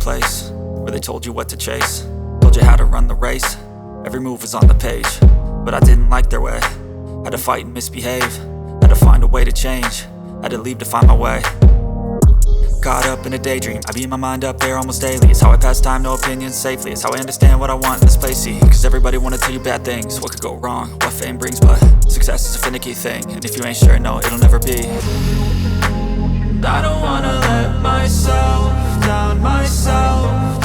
place where they told you what to chase, told you how to run the race. Every move was on the page, but I didn't like their way. Had to fight and misbehave, had to find a way to change, had to leave to find my way. Caught up in a daydream, I beat my mind up there almost daily. It's how I pass time, no opinions safely. It's how I understand what I want in this place, see. Cause everybody wanna tell you bad things, what could go wrong, what fame brings. But success is a finicky thing, and if you ain't sure, no, it'll never be. I don't wanna let myself down myself.